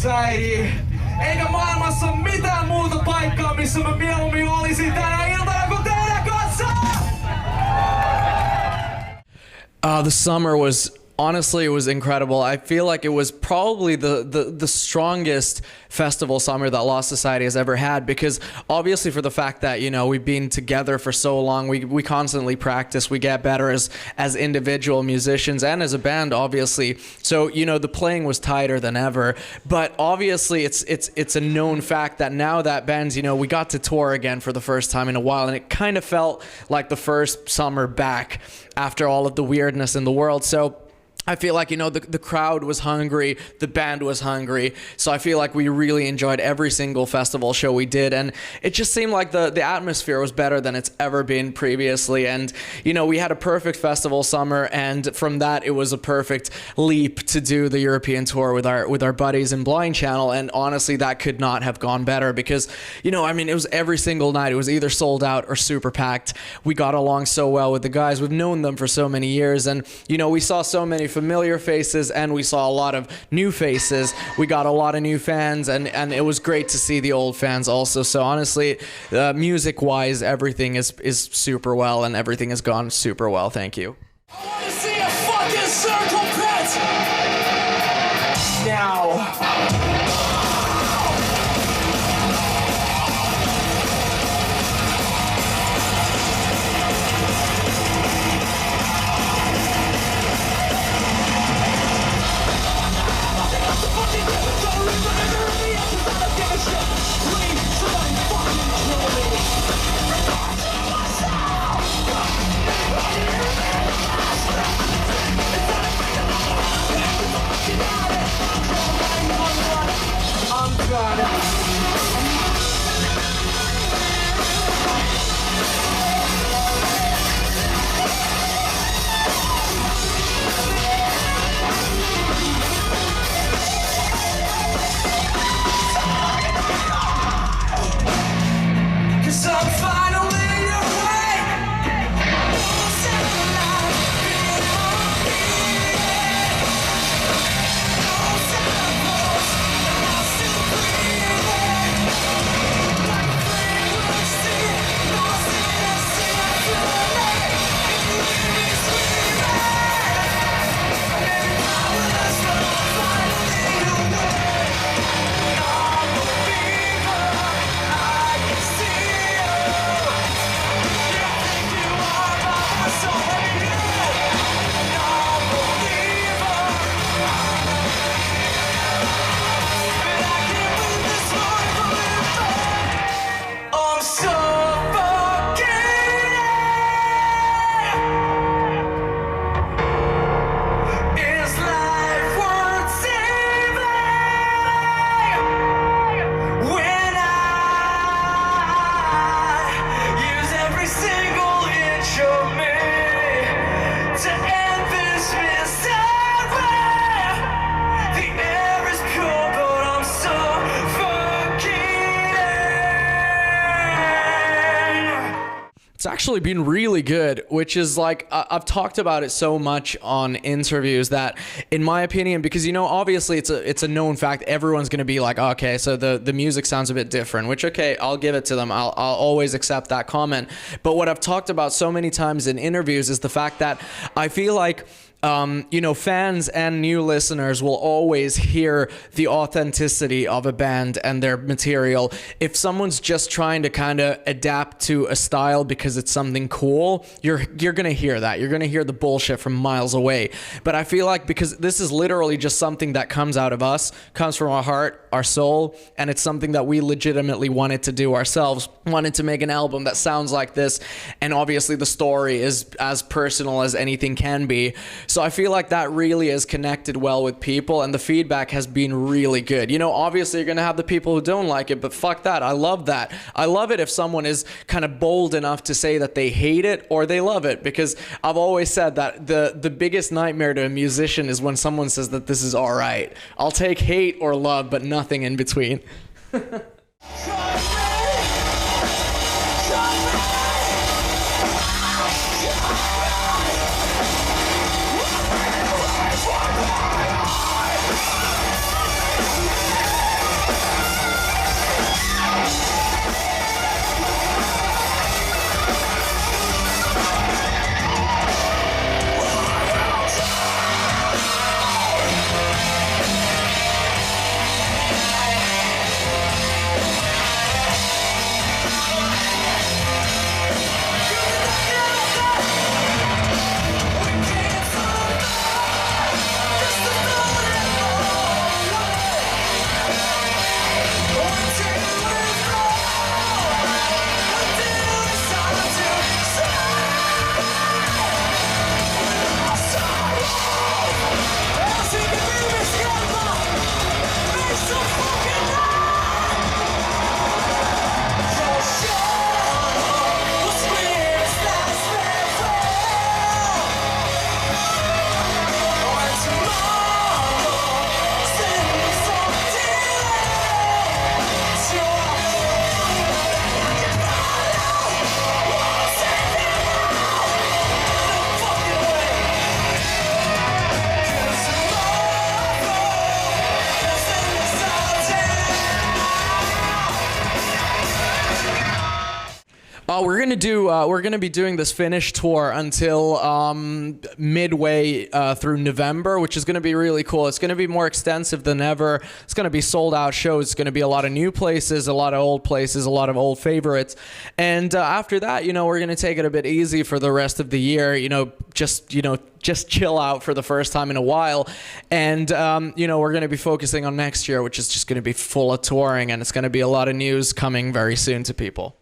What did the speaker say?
Society. Eikä maailmassa mitään muuta paikkaa, missä mä mieluummin olisin tänä iltana kuin teidän kanssa! The summer was, honestly, it was incredible. I feel like it was probably the strongest festival summer that Lost Society has ever had, because obviously for the fact that, you know, we've been together for so long, we constantly practice, we get better as individual musicians and as a band, obviously. So, you know, the playing was tighter than ever, but obviously it's a known fact that now that bands, you know, we got to tour again for the first time in a while, and it kind of felt like the first summer back after all of the weirdness in the world. So I feel like, you know, the crowd was hungry, the band was hungry, so I feel like we really enjoyed every single festival show we did, and it just seemed like the atmosphere was better than it's ever been previously. And, you know, we had a perfect festival summer, and from that it was a perfect leap to do the European tour with our buddies in Blind Channel, and honestly that could not have gone better, because, you know, I mean, it was every single night, it was either sold out or super packed. We got along so well with the guys, we've known them for so many years, and, you know, we saw so many familiar faces and we saw a lot of new faces. We got a lot of new fans, and it was great to see the old fans also. So honestly, music wise, everything is super well, and everything has gone super well. Thank you. I wanna see a fucking circle pit! Now. It's actually been really good, which is like, I've talked about it so much on interviews that, in my opinion, because, you know, obviously it's a known fact, everyone's going to be like, okay, so the music sounds a bit different, which, okay, I'll give it to them. I'll always accept that comment. But what I've talked about so many times in interviews is the fact that I feel like, you know, fans and new listeners will always hear the authenticity of a band and their material. If someone's just trying to kind of adapt to a style because it's something cool, you're going to hear that. You're going to hear the bullshit from miles away. But I feel like, because this is literally just something that comes out of us, comes from our heart, our soul, and it's something that we legitimately wanted to do ourselves, wanted to make an album that sounds like this, and obviously the story is as personal as anything can be. So I feel like that really is connected well with people, and the feedback has been really good. You know, obviously you're going to have the people who don't like it, but fuck that. I love that. I love it if someone is kind of bold enough to say that they hate it or they love it, because I've always said that the biggest nightmare to a musician is when someone says that this is all right. I'll take hate or love, but nothing in between. we're gonna be doing this Finnish tour until midway through November, which is gonna be really cool. It's gonna be more extensive than ever. It's gonna be sold out shows. It's gonna be a lot of new places, a lot of old places, a lot of old favorites. And after that, we're gonna take it a bit easy for the rest of the year. Just chill out for the first time in a while. And, we're going to be focusing on next year, which is just going to be full of touring, and it's going to be a lot of news coming very soon to people.